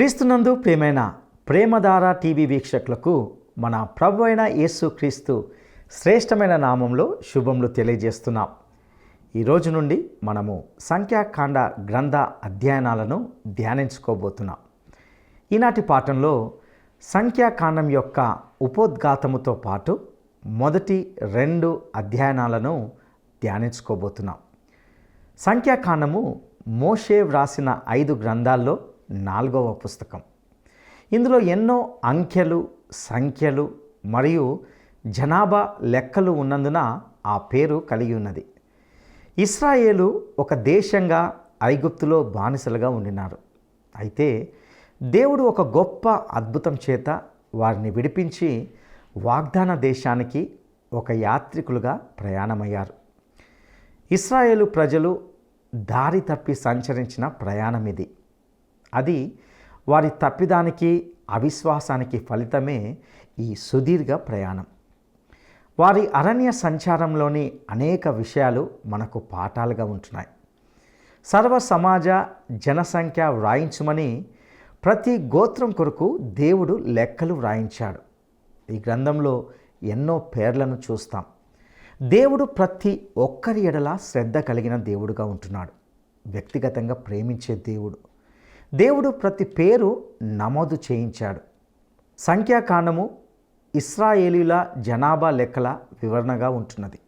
క్రీస్తునందు ప్రియమైన ప్రేమధార టీవీ వీక్షకులకు మన ప్రభు అయిన యేసు క్రీస్తు శ్రేష్టమైన నామంలో శుభములు తెలియజేస్తున్నాం. ఈరోజు నుండి మనము సంఖ్యాకాండ గ్రంథ అధ్యయనాలను ధ్యానించుకోబోతున్నాం. ఈనాటి పాఠంలో సంఖ్యాకాండం యొక్క ఉపోద్ఘాతముతో పాటు మొదటి 2 అధ్యయనాలను ధ్యానించుకోబోతున్నాం. సంఖ్యాకాండము మోషే వ్రాసిన 5 గ్రంథాల్లో 4వ పుస్తకం. ఇందులో ఎన్నో అంకెలు, సంఖ్యలు మరియు జనాభా లెక్కలు ఉన్నందున ఆ పేరు కలిగి ఉన్నది. ఇశ్రాయేలు ఒక దేశంగా ఐగుప్తులో బానిసలుగా ఉండినారు. అయితే దేవుడు ఒక గొప్ప అద్భుతం చేత వారిని విడిపించి వాగ్దాన దేశానికి ఒక యాత్రికులుగా ప్రయాణమయ్యారు. ఇశ్రాయేలు ప్రజలు దారి తప్పి సంచరించిన ప్రయాణం ఇది. అది వారి తప్పిదానికి, అవిశ్వాసానికి ఫలితమే ఈ సుదీర్ఘ ప్రయాణం. వారి అరణ్య సంచారంలోని అనేక విషయాలు మనకు పాఠాలుగా ఉంటున్నాయి. సర్వ సమాజ జనసంఖ్య వ్రాయించమని ప్రతి గోత్రం కొరకు దేవుడు లెక్కలు వ్రాయించాడు. ఈ గ్రంథంలో ఎన్నో పేర్లను చూస్తాం. దేవుడు ప్రతి ఒక్కరి ఎడల శ్రద్ధ కలిగిన దేవుడుగా ఉంటున్నాడు. వ్యక్తిగతంగా ప్రేమించే దేవుడు ప్రతి పేరు నమోదు చేయించాడు. సంఖ్యాకాండము ఇశ్రాయేలీల జనాభా లెక్కల వివరణగా ఉంటున్నది.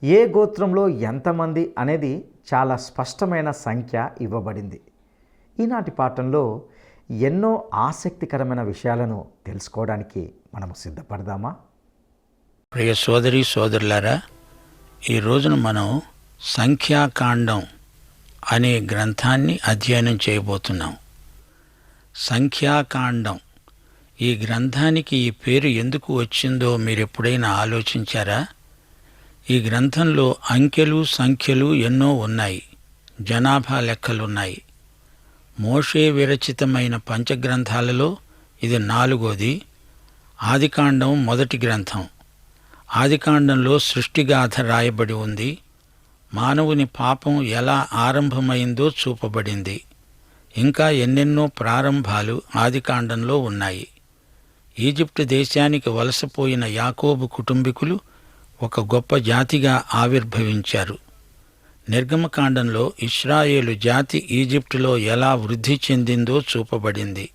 ఏ గోత్రంలో ఎంతమంది అనేది చాలా స్పష్టమైన సంఖ్య ఇవ్వబడింది. ఈనాటి పాఠంలో ఎన్నో ఆసక్తికరమైన విషయాలను తెలుసుకోవడానికి మనము సిద్ధపడదామా? ప్రియ సోదరి సోదరులారా, ఈ రోజున మనం సంఖ్యాకాండం అనే గ్రంథాన్ని అధ్యయనం చేయబోతున్నాం. సంఖ్యాకాండం, ఈ గ్రంథానికి ఈ పేరు ఎందుకు వచ్చిందో మీరు ఎప్పుడైనా ఆలోచించారా? ఈ గ్రంథంలో అంకెలు, సంఖ్యలు ఎన్నో ఉన్నాయి. జనాభా లెక్కలున్నాయి. మోషే విరచితమైన పంచగ్రంథాలలో ఇది 4వది. ఆదికాండం మొదటి గ్రంథం. ఆదికాండంలో సృష్టిగాథ రాయబడి ఉంది. మానవుని పాపం ఎలా ఆరంభమైందో చూపబడింది. ఇంకా ఎన్నెన్నో ప్రారంభాలు ఆదికాండంలో ఉన్నాయి. ఈజిప్టు దేశానికి వలసపోయిన యాకోబు కుటుంబీకులు ఒక గొప్ప జాతిగా ఆవిర్భవించారు. నిర్గమకాండంలో ఇశ్రాయేలు జాతి ఈజిప్టులో ఎలా వృద్ధి చెందిందో చూపబడింది.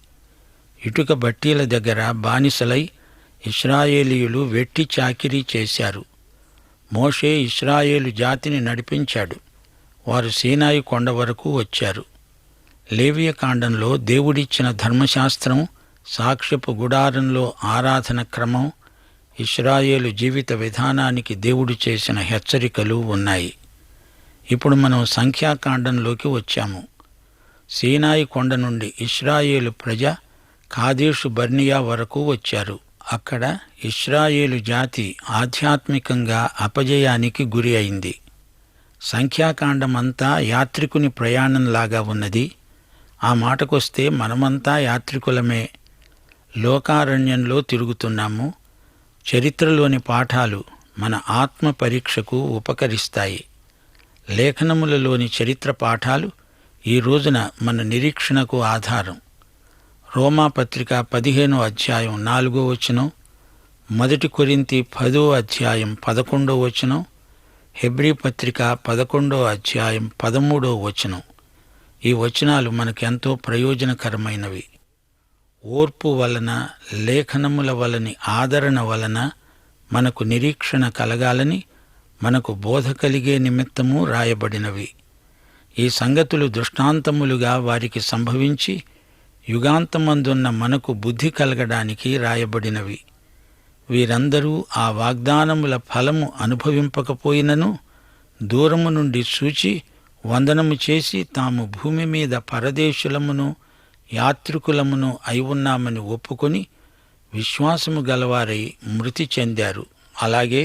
ఇటుక బట్టీల దగ్గర బానిసలై ఇశ్రాయేలీయులు వెట్టి చాకిరీ చేశారు. మోషే ఇశ్రాయేలు జాతిని నడిపించాడు. వారు సీనాయి కొండ వరకు వచ్చారు. లేవియ కాండంలో దేవుడిచ్చిన ధర్మశాస్త్రం, సాక్ష్యపు గుడారంలో ఆరాధన క్రమం, ఇశ్రాయేలు జీవిత విధానానికి దేవుడు చేసిన హెచ్చరికలు ఉన్నాయి. ఇప్పుడు మనం సంఖ్యాకాండంలోకి వచ్చాము. సీనాయి కొండ నుండి ఇశ్రాయేలు ప్రజ కాదేషు బర్నియా వరకు వచ్చారు. అక్కడ ఇశ్రాయేలు జాతి ఆధ్యాత్మికంగా అపజయానికి గురి అయింది. సంఖ్యాకాండమంతా యాత్రికుని ప్రయాణంలాగా ఉన్నది. ఆ మాటకొస్తే మనమంతా యాత్రికులమే. లోకారణ్యంలో తిరుగుతున్నాము. చరిత్రలోని పాఠాలు మన ఆత్మ పరీక్షకు ఉపకరిస్తాయి. లేఖనములలోని చరిత్ర పాఠాలు ఈ రోజున మన నిరీక్షణకు ఆధారం. రోమాపత్రిక 15వ అధ్యాయం 4వ వచనం, 1 కొరింథీ 10వ అధ్యాయం 11వ వచనం, హెబ్రీ పత్రిక 11వ అధ్యాయం 13వ వచనం. ఈ వచనాలు మనకెంతో ప్రయోజనకరమైనవి. ఓర్పు వలన, లేఖనముల వలని ఆదరణ వలన మనకు నిరీక్షణ కలగాలని, మనకు బోధ కలిగే నిమిత్తము రాయబడినవి. ఈ సంగతులు దృష్టాంతములుగా వారికి సంభవించి యుగాంతమందున్న మనకు బుద్ధి కలగడానికి రాయబడినవి. వీరందరూ ఆ వాగ్దానముల ఫలము అనుభవింపకపోయినను దూరము నుండి చూచి వందనము చేసి తాము భూమి మీద పరదేశులమును యాత్రికులమును అయి ఉన్నామని ఒప్పుకొని విశ్వాసము గలవారై మృతి చెందారు. అలాగే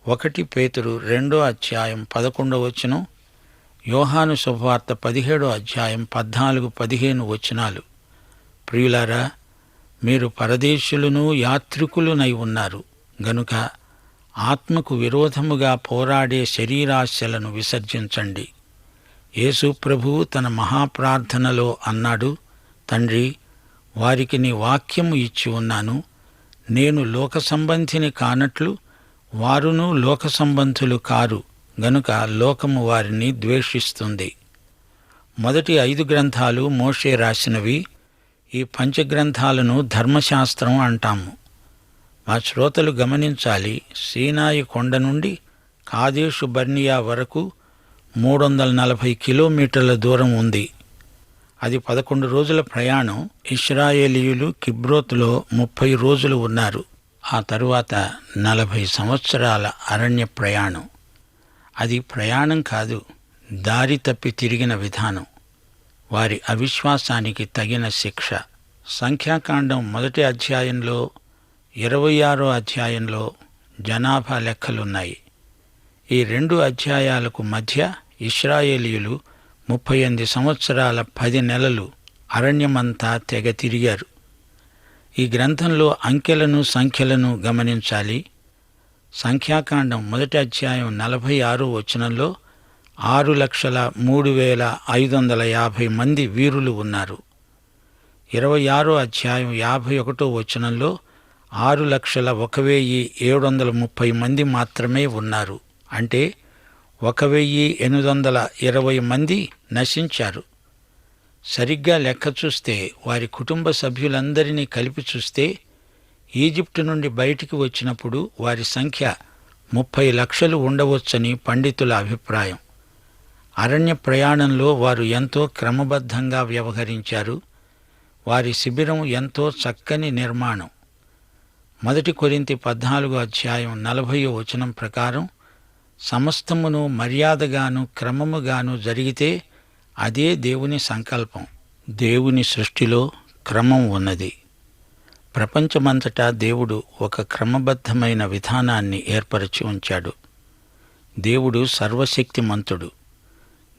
1 పేతురు 2వ అధ్యాయం 11వ వచనం, యోహాను శుభవార్త 17వ అధ్యాయం 14-15 వచనాలు. ప్రియులారా, మీరు పరదేశులను యాత్రికులునై ఉన్నారు గనుక ఆత్మకు విరోధముగా పోరాడే శరీరాశలను విసర్జించండి. యేసు ప్రభువు తన మహాప్రార్థనలో అన్నాడు, తండ్రి, వారికి నీ వాక్యము ఇచ్చి ఉన్నాను. నేను లోక సంబంధిని కానట్లు వారును లోక సంబంధులు కారు గనుక లోకము వారిని ద్వేషిస్తుంది. మొదటి 5 గ్రంథాలు మోషే రాసినవి. ఈ పంచగ్రంథాలను ధర్మశాస్త్రం అంటాము. మా శ్రోతలు గమనించాలి, సీనాయి కొండ నుండి కాదేషు బర్నియా వరకు 340 కిలోమీటర్ల దూరం ఉంది. అది 11 రోజుల ప్రయాణం. ఇశ్రాయేలీయులు కిబ్రోతులో 30 రోజులు ఉన్నారు. ఆ తరువాత 40 సంవత్సరాల అరణ్య ప్రయాణం. అది ప్రయాణం కాదు, దారి తప్పి తిరిగిన విధానం. వారి అవిశ్వాసానికి తగిన శిక్ష. సంఖ్యాకాండం 1వ అధ్యాయంలో 26వ అధ్యాయంలో జనాభా లెక్కలున్నాయి. ఈ 2 అధ్యాయాలకు మధ్య ఇశ్రాయేలీయులు 38 సంవత్సరాల 10 నెలలు అరణ్యమంతా తెగ తిరిగారు. ఈ గ్రంథంలో అంకెలను సంఖ్యలను గమనించాలి. సంఖ్యాకాండం 1వ అధ్యాయం 46వ వచనంలో 6,03,550 మంది వీరులు ఉన్నారు. 26వ అధ్యాయం 51వ వచనంలో 6,01,730 మంది మాత్రమే ఉన్నారు. అంటే 1,820 మంది నశించారు. సరిగ్గా లెక్క చూస్తే, వారి కుటుంబ సభ్యులందరినీ కలిపి చూస్తే, ఈజిప్టు నుండి బయటికి వచ్చినప్పుడు వారి సంఖ్య 30 లక్షలు ఉండవచ్చని పండితుల అభిప్రాయం. అరణ్య ప్రయాణంలో వారు ఎంతో క్రమబద్ధంగా వ్యవహరించారు. వారి శిబిరం ఎంతో చక్కని నిర్మాణం. 1 కొరింథీ 14వ అధ్యాయం 40వ వచనం ప్రకారం సమస్తమును మర్యాదగాను క్రమముగాను జరిగితే అదే దేవుని సంకల్పం. దేవుని సృష్టిలో క్రమం ఉన్నది. ప్రపంచమంతటా దేవుడు ఒక క్రమబద్ధమైన విధానాన్ని ఏర్పరచి ఉంచాడు. దేవుడు సర్వశక్తిమంతుడు.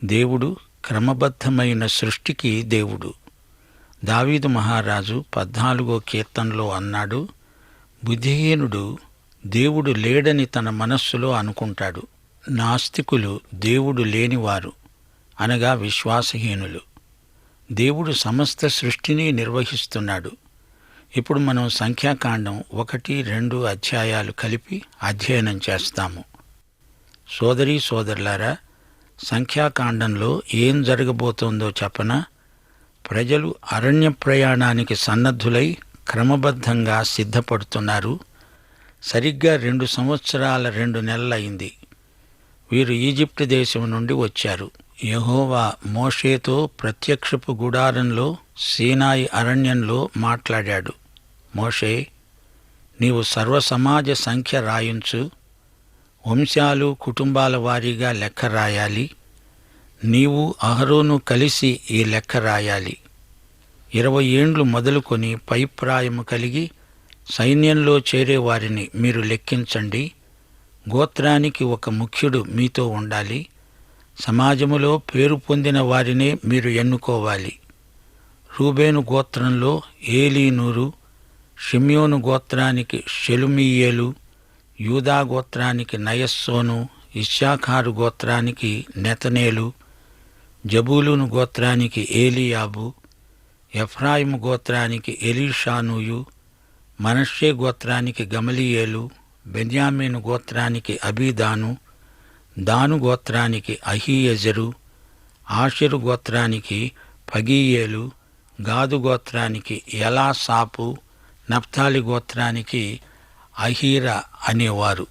దేవుడు క్రమబద్ధమైన సృష్టికి దేవుడు. దావీదు మహారాజు 14వ కీర్తనలో అన్నాడు, బుద్ధిహీనుడు దేవుడు లేడని తన మనస్సులో అనుకుంటాడు. నాస్తికులు దేవుడు లేనివారు, అనగా విశ్వాసహీనులు. దేవుడు సమస్త సృష్టిని నిర్వహిస్తున్నాడు. ఇప్పుడు మనం సంఖ్యాకాండం 1, 2 అధ్యాయాలు కలిపి అధ్యయనం చేస్తాము. సోదరీ సోదరులారా, సంఖ్యాకాండంలో ఏం జరగబోతోందో చెప్పనా? ప్రజలు అరణ్య ప్రయాణానికి సన్నద్ధులై క్రమబద్ధంగా సిద్ధపడుతున్నారు. సరిగ్గా 2 సంవత్సరాల 2 నెలలైంది. వీరు ఈజిప్టు దేశం నుండి వచ్చారు. యెహోవా మోషేతో ప్రత్యక్షపు గుడారంలో సీనాయి అరణ్యంలో మాట్లాడాడు. మోషే, నీవు సర్వసమాజ సంఖ్య రాయించు, వంశాలు కుటుంబాల వారీగా లెక్క రాయాలి. నీవు అహరోను కలిసి ఈ లెక్క రాయాలి. 20 ఏండ్లు మొదలుకొని పైప్రాయము కలిగి సైన్యంలో చేరేవారిని మీరు లెక్కించండి. గోత్రానికి ఒక ముఖ్యుడు మీతో ఉండాలి. సమాజములో పేరు పొందిన వారినే మీరు ఎన్నుకోవాలి. రూబేను గోత్రంలో ఏలీనూరు, షిమ్యోను గోత్రానికి షెలుమీయేలు, యూదా గోత్రానికి నయస్సోను, ఇశ్శాఖారు గోత్రానికి నెతనేలు, జబూలూను గోత్రానికి ఏలీయాబు, ఎఫ్రాయిము గోత్రానికి ఎలీషానూయు, మనష్షే గోత్రానికి గమలీయేలు, బెన్యామీను గోత్రానికి అబీదాను, దాను గోత్రానికి అహీయెజెరు, ఆషెరు గోత్రానికి పగీయేలు, గాదు గోత్రానికి ఎలాసాపు, నఫ్తాలి గోత్రానికి అహీరా అనేవారు.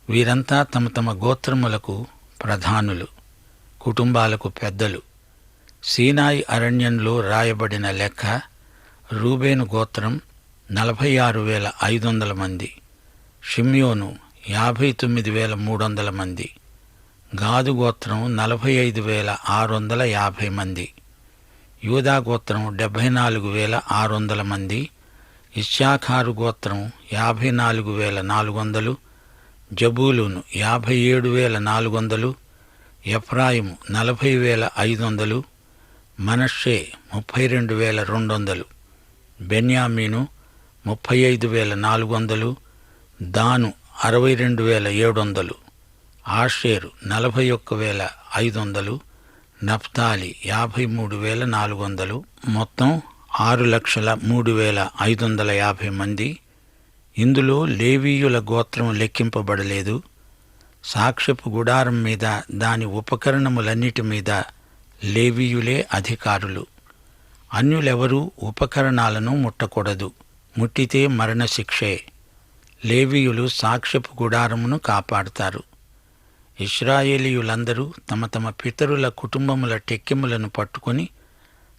వీరంతా తమ తమ గోత్రములకు ప్రధానులు, కుటుంబాలకు పెద్దలు. సీనాయి అరణ్యంలో రాయబడిన లెక్క: రూబేను గోత్రం 46,500 మంది, షిమ్యోను 59,300 మంది, గాదు గోత్రం 45,650 మంది, యూదా గోత్రం 74,600 మంది, ఇశ్శాఖారు గోత్రం 54,400, జబూలూను 57,400, ఎఫ్రాయిము 40,500, మనష్షే 32,200, బెన్యామీను 35,400, దాను 62,700, ఆషేరు 41,500, నఫ్తాలి 53,400, మొత్తం 6,03,550 మంది. ఇందులో లేవీయుల గోత్రం లెక్కింపబడలేదు. సాక్ష్యపు గుడారం మీద దాని ఉపకరణములన్నిటి మీద లేవీయులే అధికారులు. అన్యులెవరూ ఉపకరణాలను ముట్టకూడదు, ముట్టితే మరణశిక్షే. లేవీయులు సాక్ష్యపు గుడారమును కాపాడుతారు. ఇశ్రాయేలీయులందరూ తమ తమ పితరుల కుటుంబముల టెక్కెములను పట్టుకుని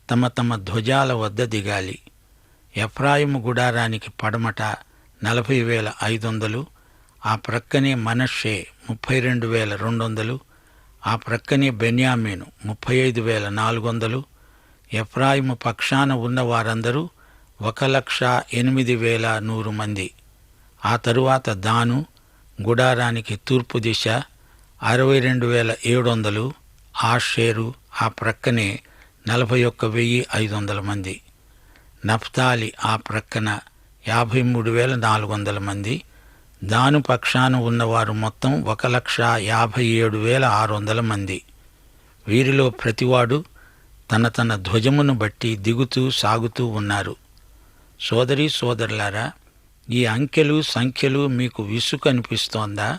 తమ తమ ధ్వజాల వద్ద దిగాలి. ఎఫ్రాయిము గుడారానికి పడమట 40,500, ఆ ప్రక్కనే మనష్షే 32,200, ఆ ప్రక్కనే బెన్యామీను 35,400. ఎఫ్రాయిము పక్షాన ఉన్న వారందరూ 1,08,100 మంది. ఆ తరువాత దాను గుడారానికి తూర్పు దిశ 62,700, ఆషేరు ఆ ప్రక్కనే 41,500 మంది. నఫ్తాలి ఆ ప్రక్కన 53,400 మంది. దాను పక్షాన ఉన్నవారు మొత్తం 1,57,600 మంది. వీరిలో ప్రతివాడు తన తన ధ్వజమును బట్టి దిగుతూ సాగుతూ ఉన్నారు. సోదరీ సోదరులారా, ఈ అంకెలు సంఖ్యలు మీకు విసుగనిపిస్తోందా?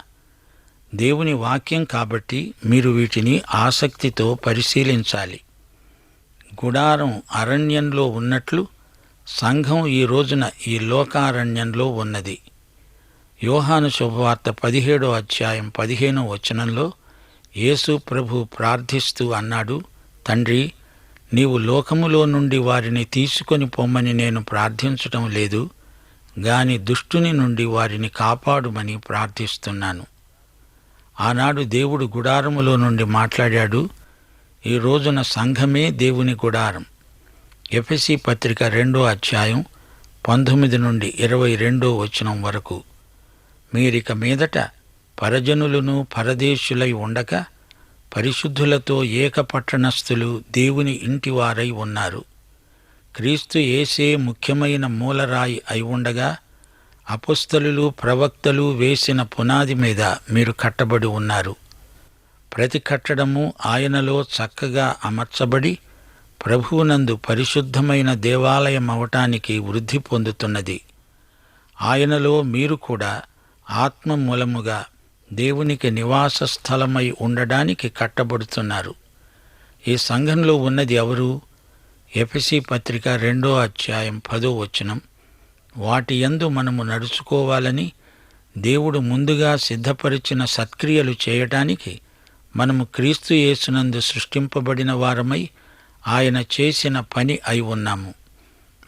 దేవుని వాక్యం కాబట్టి మీరు వీటిని ఆసక్తితో పరిశీలించాలి. గుడారం అరణ్యంలో ఉన్నట్లు సంఘం ఈ రోజున ఈ లోకారణ్యంలో ఉన్నది. యోహాను శుభవార్త 17వ అధ్యాయం 15వ వచనంలో యేసు ప్రభు ప్రార్థిస్తూ అన్నాడు, తండ్రి, నీవు లోకములో నుండి వారిని తీసుకొని పొమ్మని నేను ప్రార్థించటం లేదు, గాని దుష్టుని నుండి వారిని కాపాడుమని ప్రార్థిస్తున్నాను. ఆనాడు దేవుడు గుడారములో నుండి మాట్లాడాడు. ఈ రోజున సంఘమే దేవుని గుడారం. ఎఫెసీ పత్రిక 2వ అధ్యాయం 19 నుండి 22వ వచనం వరకు. మీరిక మీదట పరజనులను పరదేశులై ఉండక పరిశుద్ధులతో ఏకపట్టణస్థులు దేవుని ఇంటివారై ఉన్నారు. క్రీస్తు యేసే ముఖ్యమైన మూలరాయి అయి ఉండగా అపొస్తలులు ప్రవక్తలు వేసిన పునాది మీద మీరు కట్టబడి ఉన్నారు. ప్రతి కట్టడము ఆయనలో చక్కగా అమర్చబడి ప్రభువునందు పరిశుద్ధమైన దేవాలయమవటానికి వృద్ధి పొందుతున్నది. ఆయనలో మీరు కూడా ఆత్మ మూలముగా దేవునికి నివాస స్థలమై ఉండడానికి కట్టబడుతున్నారు. ఈ సంఘంలో ఉన్నది ఎవరు? ఎఫెసీ పత్రిక 2వ అధ్యాయం 10వ వచనం. వాటి యందు మనము నడుచుకోవాలని దేవుడు ముందుగా సిద్ధపరిచిన సత్క్రియలు చేయటానికి మనము క్రీస్తు యేసునందు సృష్టింపబడిన వారమై ఆయన చేసిన పని అయి ఉన్నాము.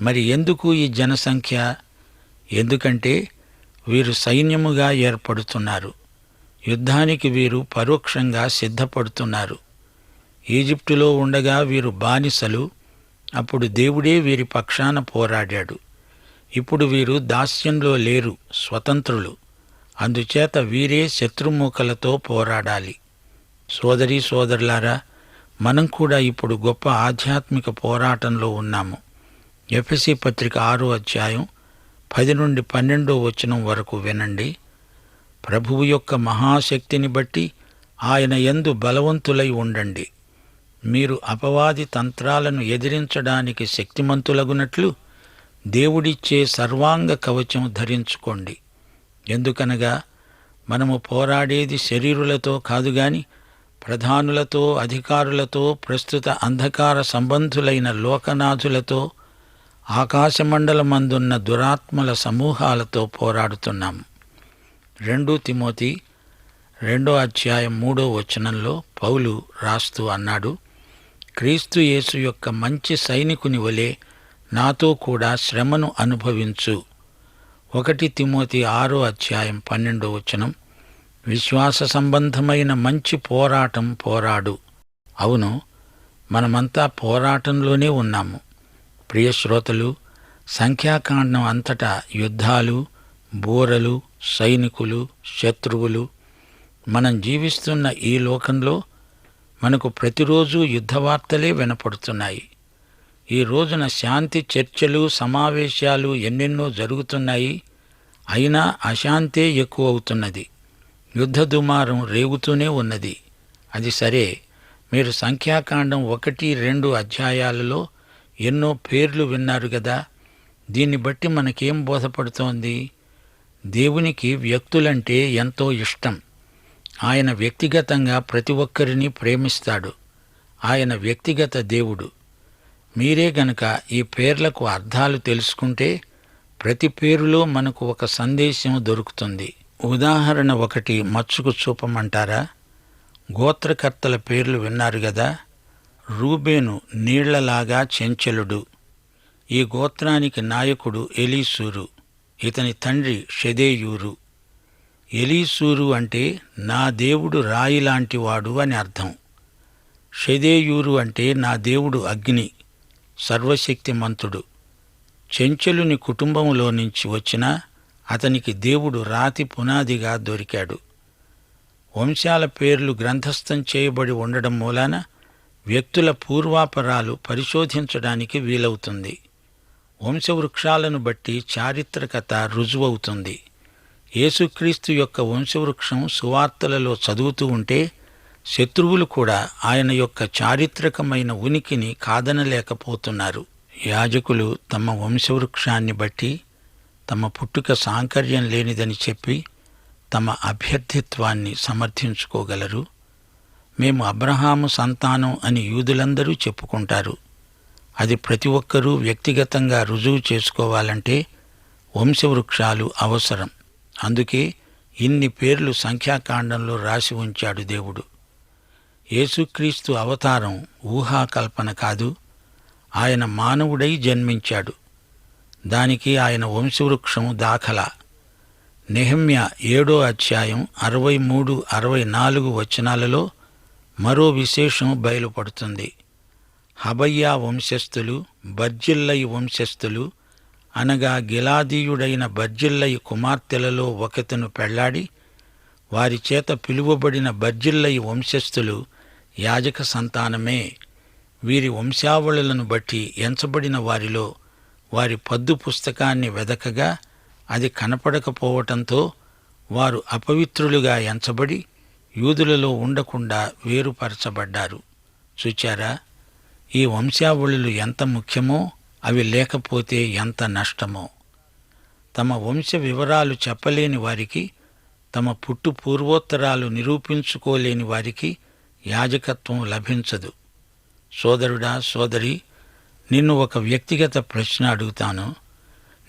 మరి ఎందుకు ఈ జనసంఖ్య? ఎందుకంటే వీరు సైన్యముగా ఏర్పడుతున్నారు. యుద్ధానికి వీరు పరోక్షంగా సిద్ధపడుతున్నారు. ఈజిప్టులో ఉండగా వీరు బానిసలు. అప్పుడు దేవుడే వీరి పక్షాన పోరాడాడు. ఇప్పుడు వీరు దాస్యంలో లేరు, స్వతంత్రులు. అందుచేత వీరే శత్రుమూకలతో పోరాడాలి. సోదరీ సోదరులారా, మనం కూడా ఇప్పుడు గొప్ప ఆధ్యాత్మిక పోరాటంలో ఉన్నాము. ఎఫెసీ పత్రిక 6వ అధ్యాయం 10 నుండి 12వ వచనం వరకు వినండి. ప్రభువు యొక్క మహాశక్తిని బట్టి ఆయన యందు బలవంతులై ఉండండి. మీరు అపవాది తంత్రాలను ఎదిరించడానికి శక్తిమంతులగునట్లు దేవుడిచ్చే సర్వాంగ కవచం ధరించుకోండి. ఎందుకనగా మనము పోరాడేది శరీరులతో కాదుగాని ప్రధానులతో, అధికారులతో, ప్రస్తుత అంధకార సంబంధులైన లోకనాథులతో, ఆకాశమండలమందున్న దురాత్మల సమూహాలతో పోరాడుతున్నాము. 2 తిమోతి 2వ అధ్యాయం 3వ వచనంలో పౌలు రాస్తూ అన్నాడు, క్రీస్తు యేసు యొక్క మంచి సైనికుని వలె నాతో కూడా శ్రమను అనుభవించు. 1 తిమోతి 6వ అధ్యాయం 12వ వచనం. విశ్వాస సంబంధమైన మంచి పోరాటం పోరాడు. అవును, మనమంతా పోరాటంలోనే ఉన్నాము. ప్రియ శ్రోతలు, సంఖ్యాకాండం అంతటా యుద్ధాలు, బూరలు, సైనికులు, శత్రువులు. మనం జీవిస్తున్న ఈ లోకంలో మనకు ప్రతిరోజు యుద్ధవార్తలే వినపడుతున్నాయి. ఈ రోజున శాంతి చర్చలు, సమావేశాలు ఎన్నెన్నో జరుగుతున్నాయి. అయినా అశాంతే ఎక్కువవుతున్నది. యుద్ధ దుమారం రేగుతూనే ఉన్నది. అది సరే, మీరు సంఖ్యాకాండం 1, 2 అధ్యాయాలలో ఎన్నో పేర్లు విన్నారు గదా. దీన్ని బట్టి మనకేం బోధపడుతోంది? దేవునికి వ్యక్తులంటే ఎంతో ఇష్టం. ఆయన వ్యక్తిగతంగా ప్రతి ఒక్కరిని ప్రేమిస్తాడు. ఆయన వ్యక్తిగత దేవుడు. మీరే గనుక ఈ పేర్లకు అర్థాలు తెలుసుకుంటే ప్రతి పేరులో మనకు ఒక సందేశం దొరుకుతుంది. ఉదాహరణ ఒకటి మచ్చుకు చూపమంటారా? గోత్రకర్తల పేర్లు విన్నారు గదా. రూబేను నీళ్లలాగా చెంచలుడు. ఈ గోత్రానికి నాయకుడు ఎలీసూరు. ఇతని తండ్రి షెదేయూరు. ఎలీసూరు అంటే నా దేవుడు రాయిలాంటివాడు అని అర్థం. షెదేయూరు అంటే నా దేవుడు అగ్ని, సర్వశక్తిమంతుడు. చెంచలుని కుటుంబంలో నుంచి వచ్చిన అతనికి దేవుడు రాతి పునాదిగా దొరికాడు. వంశాల పేర్లు గ్రంథస్థం చేయబడి ఉండడం మూలాన వ్యక్తుల పూర్వాపరాలు పరిశోధించడానికి వీలవుతుంది. వంశవృక్షాలను బట్టి చారిత్రకత రుజువవుతుంది. యేసుక్రీస్తు యొక్క వంశవృక్షం సువార్తలలో చదువుతూ ఉంటే శత్రువులు కూడా ఆయన యొక్క చారిత్రకమైన ఉనికిని కాదనలేకపోతున్నారు. యాజకులు తమ వంశవృక్షాన్ని బట్టి తమ పుట్టుక సాంకర్యం లేనిదని చెప్పి తమ అభ్యర్థిత్వాన్ని సమర్థించుకోగలరు. మేము అబ్రహాము సంతానం అని యూదులందరూ చెప్పుకుంటారు. అది ప్రతి ఒక్కరూ వ్యక్తిగతంగా రుజువు చేసుకోవాలంటే వంశవృక్షాలు అవసరం. అందుకే ఇన్ని పేర్లు సంఖ్యాకాండంలో రాసి ఉంచాడు దేవుడు. యేసుక్రీస్తు అవతారం ఊహాకల్పన కాదు. ఆయన మానవుడై జన్మించాడు. దానికి ఆయన వంశవృక్షం దాఖలా. నెహెమ్యా 7వ అధ్యాయం 63, 64 వచనాలలో మరో విశేషం బయలుపడుతుంది. హబయ్యా వంశస్థులు, బర్జిల్లై వంశస్థులు అనగా గిలాదీయుడైన బర్జిల్లై కుమార్తెలలో ఒకతను పెళ్లాడి వారి చేత పిలువబడిన బర్జిల్లై వంశస్థులు యాజక సంతానమే. వీరి వంశావళులను బట్టి ఎంచబడిన వారిలో వారి పద్దు పుస్తకాన్ని వెదకగా అది కనపడకపోవటంతో వారు అపవిత్రులుగా ఎంచబడి యూదులలో ఉండకుండా వేరుపరచబడ్డారు. చూచారా, ఈ వంశావళులు ఎంత ముఖ్యమో అవి లేకపోతే ఎంత నష్టమో. తమ వంశ వివరాలు చెప్పలేని వారికి, తమ పుట్టు పూర్వోత్తరాలు నిరూపించుకోలేని వారికి యాజకత్వం లభించదు. సోదరుడా, సోదరి, నిన్ను ఒక వ్యక్తిగత ప్రశ్న అడుగుతాను.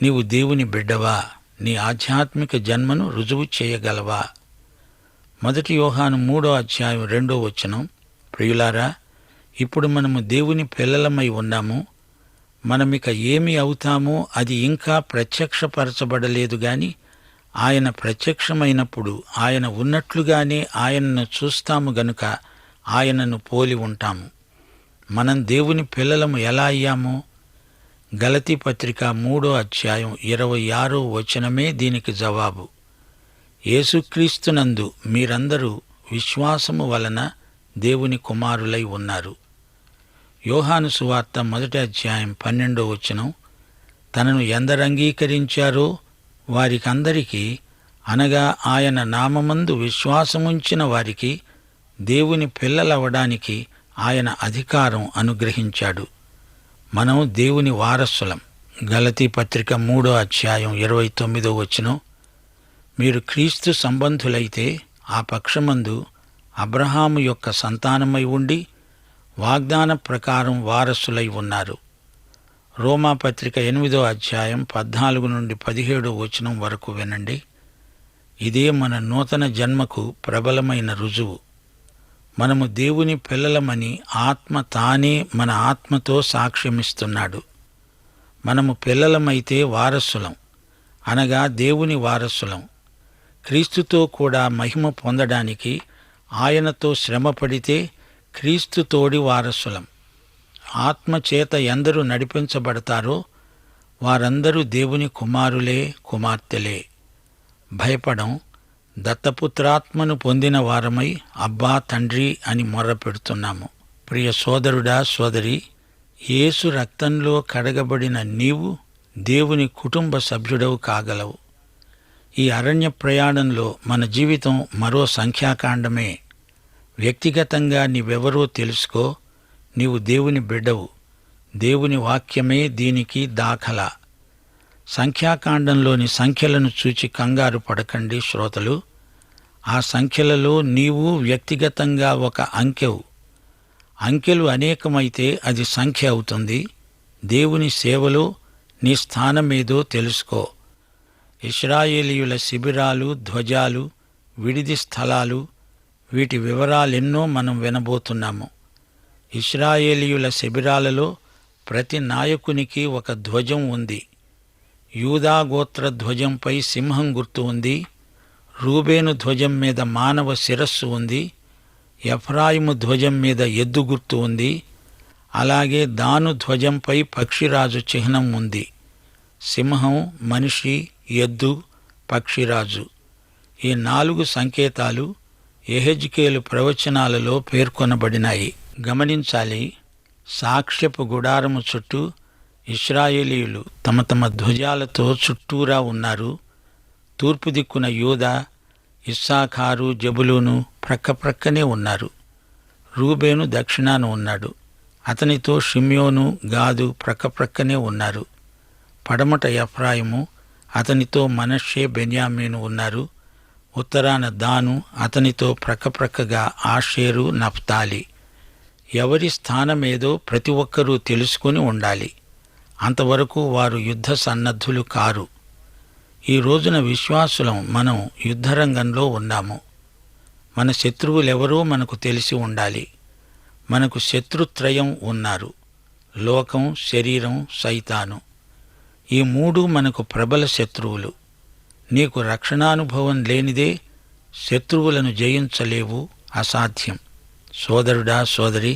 నీవు దేవుని బిడ్డవా? నీ ఆధ్యాత్మిక జన్మను రుజువు చేయగలవా? 1 యోహాను 3వ అధ్యాయం 2వ వచనం, ప్రియులారా, ఇప్పుడు మనము దేవుని పిల్లలమై ఉన్నాము. మనమిక ఏమి అవుతామో అది ఇంకా ప్రత్యక్షపరచబడలేదు గాని ఆయన ప్రత్యక్షమైనప్పుడు ఆయన ఉన్నట్లుగానే ఆయనను చూస్తాము గనుక ఆయనను పోలి ఉంటాము. మనం దేవుని పిల్లలము ఎలా అయ్యామో గలతీ పత్రిక 3వ అధ్యాయం 26వ వచనమే దీనికి జవాబు. యేసుక్రీస్తునందు మీరందరూ విశ్వాసము వలన దేవుని కుమారులై ఉన్నారు. యోహాను సువార్త 1వ అధ్యాయం 12వ వచనం, తనను ఎందరంగీకరించారో వారికందరికీ, అనగా ఆయన నామమందు విశ్వాసముంచిన వారికి దేవుని పిల్లలవడానికి ఆయన అధికారం అనుగ్రహించాడు. మనం దేవుని వారసులం. గలతీ పత్రిక 3వ అధ్యాయం 29వ వచనం, మీరు క్రీస్తు సంబంధులైతే ఆ పక్షమందు అబ్రహాము యొక్క సంతానమై ఉండి వాగ్దాన ప్రకారం వారసులై ఉన్నారు. రోమాపత్రిక 8వ అధ్యాయం 14 నుండి 17వ వచనం వరకు వినండి. ఇదే మన నూతన జన్మకు ప్రబలమైన రుజువు. మనము దేవుని పిల్లలమని ఆత్మ తానే మన ఆత్మతో సాక్ష్యమిస్తున్నాడు. మనము పిల్లలమైతే వారసులం, అనగా దేవుని వారసులం. క్రీస్తుతో కూడా మహిమ పొందడానికి ఆయనతో శ్రమపడితే క్రీస్తు తోడి వారసులం. ఆత్మచేత ఎందరు నడిపించబడతారో వారందరూ దేవుని కుమారులే, కుమార్తెలే. భయపడం, దత్తపుత్రాత్మను పొందిన వారమై అబ్బా తండ్రి అని మొర్రపెడుతున్నాము. ప్రియ సోదరుడా, సోదరి, యేసు రక్తంలో కడగబడిన నీవు దేవుని కుటుంబ సభ్యుడవు కాగలవు. ఈ అరణ్య ప్రయాణంలో మన జీవితం మరో సంఖ్యాకాండమే. వ్యక్తిగతంగా నీవెవరో తెలుసుకో. నీవు దేవుని బిడ్డవు. దేవుని వాక్యమే దీనికి దాఖలా. సంఖ్యాకాండంలోని సంఖ్యలను చూచి కంగారు పడకండి శ్రోతలు. ఆ సంఖ్యలలో నీవు వ్యక్తిగతంగా ఒక అంకెవు. అంకెలు అనేకమైతే అది సంఖ్య అవుతుంది. దేవుని సేవలో నీ స్థానమేదో తెలుసుకో. ఇశ్రాయేలీయుల శిబిరాలు, ధ్వజాలు, విడిది స్థలాలు, వీటి వివరాలెన్నో మనం వినబోతున్నాము. ఇశ్రాయేలీయుల శిబిరాలలో ప్రతి నాయకునికి ఒక ధ్వజం ఉంది. యూదా గోత్ర ధ్వజంపై సింహం గుర్తు ఉంది. రూబేను ధ్వజం మీద మానవ శిరస్సు ఉంది. ఎఫ్రాయిము ధ్వజం మీద ఎద్దు గుర్తు ఉంది. అలాగే దాను ధ్వజంపై పక్షిరాజు చిహ్నం ఉంది. సింహం, మనిషి, ఎద్దు, పక్షిరాజు, ఈ 4 సంకేతాలు యెహెజ్కేలు ప్రవచనాలలో పేర్కొనబడినాయి. గమనించాలి, సాక్ష్యపు గుడారము చుట్టూ ఇశ్రాయేలీయులు తమ తమ ధ్వజాలతో చుట్టూరా ఉన్నారు. తూర్పు దిక్కున యూదా, ఇస్సాఖారు, జబులూను ప్రక్కప్రక్కనే ఉన్నారు. రూబేను దక్షిణాన ఉన్నాడు. అతనితో షిమ్యోను, గాదు ప్రక్కప్రక్కనే ఉన్నారు. పడమట ఎఫ్రాయిము, అతనితో మనష్షే, బెన్యామీను ఉన్నారు. ఉత్తరాన దాను, అతనితో ప్రక్కప్రక్కగా ఆషేరు, నఫ్తాలి. ఎవరి స్థానమేదో ప్రతి ఒక్కరూ తెలుసుకుని ఉండాలి. అంతవరకు వారు యుద్ధ సన్నద్ధులు కారు. ఈ రోజున విశ్వాసులం మనం యుద్ధరంగంలో ఉన్నాము. మన శత్రువులెవరో మనకు తెలిసి ఉండాలి. మనకు శత్రుత్రయం ఉన్నారు: లోకం, శరీరం, సైతాను. ఈ 3 మనకు ప్రబల శత్రువులు. నీకు రక్షణానుభవం లేనిదే శత్రువులను జయించలేవు, అసాధ్యం. సోదరుడా, సోదరి,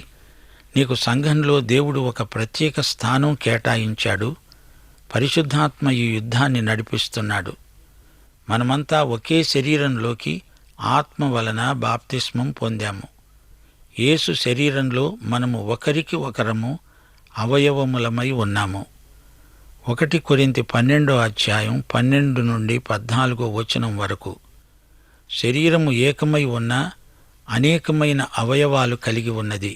నీకు సంఘంలో దేవుడు ఒక ప్రత్యేక స్థానం కేటాయించాడు. పరిశుద్ధాత్మ ఈ యుద్ధాన్ని నడిపిస్తున్నాడు. మనమంతా ఒకే శరీరంలోకి ఆత్మ వలన బాప్తిస్మం పొందాము. యేసు శరీరంలో మనము ఒకరికి ఒకరము అవయవములమై ఉన్నాము. 1 కొరింథీ 12 నుండి 14 వరకు. శరీరము ఏకమై ఉన్నా అనేకమైన అవయవాలు కలిగి ఉన్నది.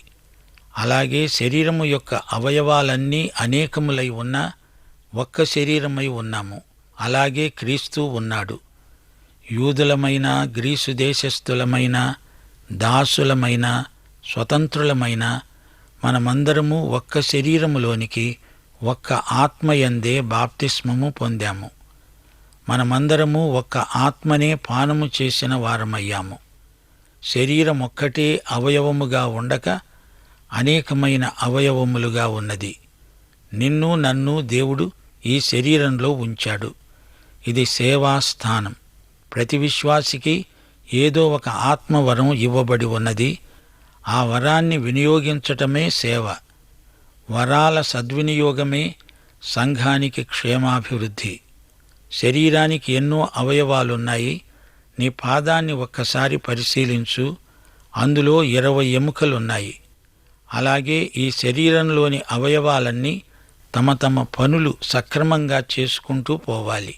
అలాగే శరీరము యొక్క అవయవాలన్నీ అనేకములై ఉన్నా ఒక్క శరీరమై ఉన్నాము. అలాగే క్రీస్తు ఉన్నాడు. యూదులమైన, గ్రీసు దేశస్థులమైన, దాసులమైన, స్వతంత్రులమైన మనమందరము ఒక్క శరీరములోనికి ఒక్క ఆత్మయందే బాప్తిస్మము పొందాము. మనమందరము ఒక్క ఆత్మనే పానము చేసిన వారమయ్యాము. శరీరమొక్కటే అవయవముగా ఉండక అనేకమైన అవయవములుగా ఉన్నది. నిన్ను, నన్ను దేవుడు ఈ శరీరంలో ఉంచాడు. ఇది సేవాస్థానం. ప్రతి విశ్వాసికి ఏదో ఒక ఆత్మవరం ఇవ్వబడి ఉన్నది. ఆ వరాన్ని వినియోగించటమే సేవ. వరాల సద్వినియోగమే సంఘానికి క్షేమాభివృద్ధి. శరీరానికి ఎన్నో అవయవాలున్నాయి. నీ పాదాన్ని ఒక్కసారి పరిశీలించు, అందులో 20 ఎముకలున్నాయి. అలాగే ఈ శరీరంలోని అవయవాలన్నీ తమ తమ పనులు సక్రమంగా చేసుకుంటూ పోవాలి.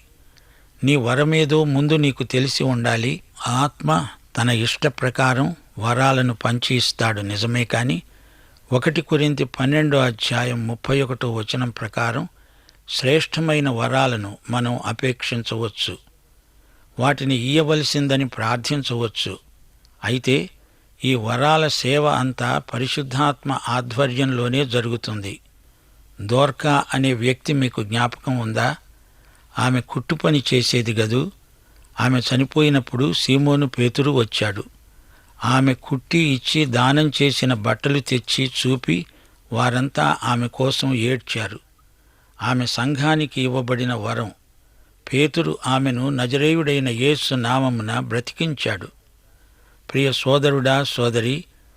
నీ వరమేదో ముందు నీకు తెలిసి ఉండాలి. ఆత్మ తన ఇష్ట ప్రకారం వరాలను పంచి ఇస్తాడు, నిజమే. కాని 1 కొరింథీ 12:31 ప్రకారం శ్రేష్టమైన వరాలను మనం అపేక్షించవచ్చు. వాటిని ఇయ్యవలసిందని ప్రార్థించవచ్చు. అయితే ఈ వరాల సేవ అంతా పరిశుద్ధాత్మ ఆధ్వర్యంలోనే జరుగుతుంది. దోర్కా అనే వ్యక్తి మీకు జ్ఞాపకం ఉందా? ఆమె కుట్టుపని చేసేది గదూ. ఆమె చనిపోయినప్పుడు సీమోను పేతురు వచ్చాడు. ఆమె కుట్టి ఇచ్చి దానం చేసిన బట్టలు తెచ్చి చూపి వారంతా ఆమె కోసం ఏడ్చారు. ఆమె సంఘానికి ఇవ్వబడిన వరం. పేతురు ఆమెను నజరేయుడైన యేసు నామమున బ్రతికించాడు. ప్రియ సోదరుడా, సోదరి,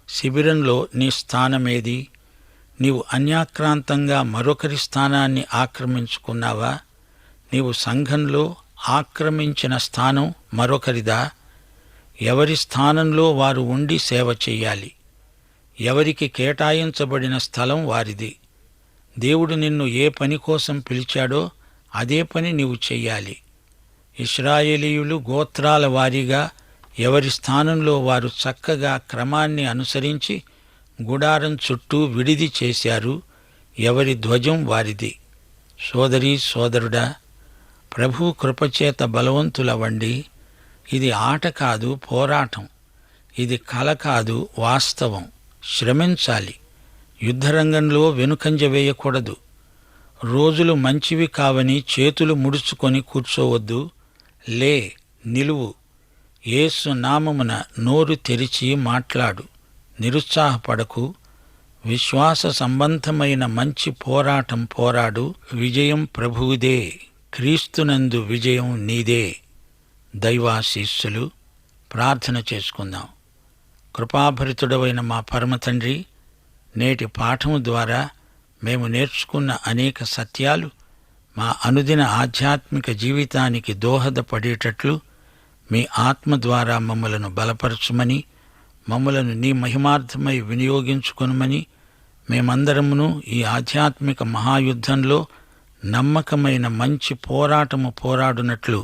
శిబిరంలో నీ స్థానమేది? నీవు అన్యాక్రాంతంగా మరొకరి స్థానాన్ని ఆక్రమించుకున్నావా? నీవు సంఘంలో ఆక్రమించిన స్థానం మరొకరిదా? ఎవరి స్థానంలో వారు ఉండి సేవ చెయ్యాలి. ఎవరికి కేటాయించబడిన స్థలం వారిది. దేవుడు నిన్ను ఏ పని కోసం పిలిచాడో అదే పని నీవు చెయ్యాలి. ఇశ్రాయేలీయులు గోత్రాల వారీగా ఎవరి స్థానంలో వారు చక్కగా క్రమాన్ని అనుసరించి గుడారం చుట్టూ విడిది చేశారు. ఎవరి ధ్వజం వారిది. సోదరీ సోదరుడా, ప్రభు కృపచేత బలవంతులవండి. ఇది ఆట కాదు, పోరాటం. ఇది కల కాదు, వాస్తవం. శ్రమించాలి. యుద్ధరంగంలో వెనుకంజ వేయకూడదు. రోజులు మంచివి కావని చేతులు ముడుచుకొని కూర్చోవద్దు. లే, నిలువు. యేసు నామమున నోరు తెరిచి మాట్లాడు. నిరుత్సాహపడకు. విశ్వాస సంబంధమైన మంచి పోరాటం పోరాడు. విజయం ప్రభువుదే. క్రీస్తునందు విజయం నీదే. దైవాశీస్సులు. ప్రార్థన చేసుకుందాం. కృపాభరితుడవైన మా పరమతండ్రి, నేటి పాఠము ద్వారా మేము నేర్చుకున్న అనేక సత్యాలు మా అనుదిన ఆధ్యాత్మిక జీవితానికి దోహదపడేటట్లు మీ ఆత్మ ద్వారా మమ్మలను బలపరచుమని, మమ్మలను నీ మహిమార్థమై వినియోగించుకొనుమని, మేమందరమును ఈ ఆధ్యాత్మిక మహాయుద్ధంలో నమ్మకమైన మంచి పోరాటము పోరాడునట్లు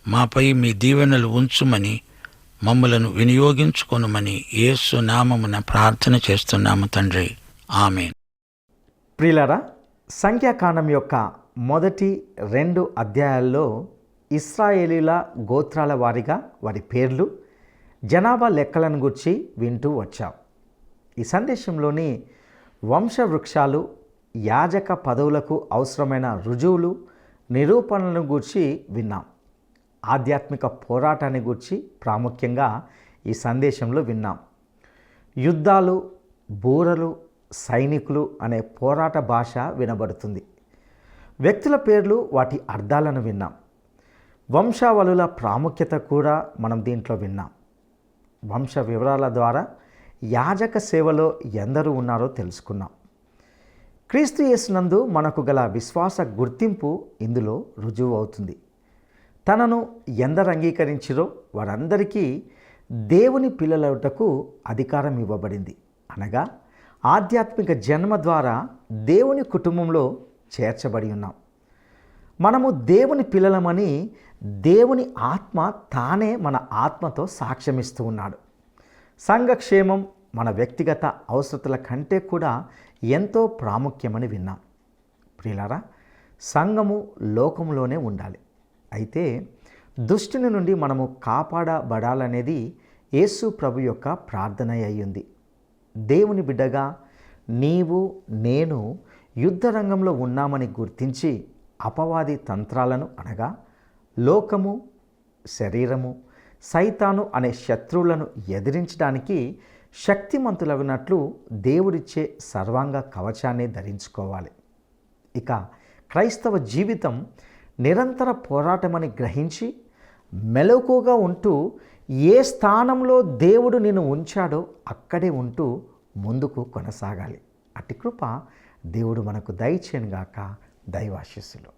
మాపై మీ దీవెనలు ఉంచుమని, మమ్మలను వినియోగించుకొనుమని యేసు నామమున ప్రార్థన చేస్తున్నాము తండ్రి. ఆమేన్. ప్రియులారా, సంఖ్యాకాండం యొక్క మొదటి 2 అధ్యాయాల్లో ఇశ్రాయేలీల గోత్రాల వారీగా వారి పేర్లు, జనాభా లెక్కలను గురించి వింటూ వచ్చాం. ఈ సందేశంలోని వంశవృక్షాలు, యాజక పదవులకు అవసరమైన రుజువులు, నిరూపణలను గూర్చి విన్నాం. ఆధ్యాత్మిక పోరాటాన్ని గూర్చి ప్రాముఖ్యంగా ఈ సందేశంలో విన్నాం. యుద్ధాలు, బూరలు, సైనికులు అనే పోరాట భాష వినబడుతుంది. వ్యక్తుల పేర్లు, వాటి అర్థాలను విన్నాం. వంశావళుల ప్రాముఖ్యత కూడా మనం దీంట్లో విన్నాం. వంశ వివరాల ద్వారా యాజక సేవలో ఎందరూ ఉన్నారో తెలుసుకున్నాం. క్రీస్తు యేసునందు మనకు గల విశ్వాస గుర్తింపు ఇందులో రుజువు అవుతుంది. తనను ఎందరు అంగీకరించిరో వారందరికీ దేవుని పిల్లలవుటకు అధికారం ఇవ్వబడింది. అనగా ఆధ్యాత్మిక జన్మ ద్వారా దేవుని కుటుంబంలో చేర్చబడి ఉన్నాం. మనము దేవుని పిల్లలమని దేవుని ఆత్మ తానే మన ఆత్మతో సాక్ష్యమిస్తూ ఉన్నాడు. సంఘక్షేమం మన వ్యక్తిగత అవసరతల కంటే కూడా ఎంతో ప్రాముఖ్యమని విన్నాం. ప్రియులారా, సంఘము లోకంలోనే ఉండాలి. అయితే దుష్టుని నుండి మనము కాపాడబడాలనేది యేసు ప్రభు యొక్క ప్రార్థన అయ్యింది. దేవుని బిడ్డగా నీవు నేను యుద్ధరంగంలో ఉన్నామని గుర్తించి అపవాది తంత్రాలను, అనగా లోకము, శరీరము, సైతాను అనే శత్రువులను ఎదిరించడానికి శక్తిమంతులగినట్లు దేవుడిచ్చే సర్వాంగ కవచాన్ని ధరించుకోవాలి. ఇక క్రైస్తవ జీవితం నిరంతర పోరాటమని గ్రహించి మెలకువగా ఉంటూ ఏ స్థానంలో దేవుడు నిన్ను ఉంచాడో అక్కడే ఉంటూ ముందుకు కొనసాగాలి. అట్టి కృప దేవుడు మనకు దయచేయనుగాక. దైవాశీస్సులు.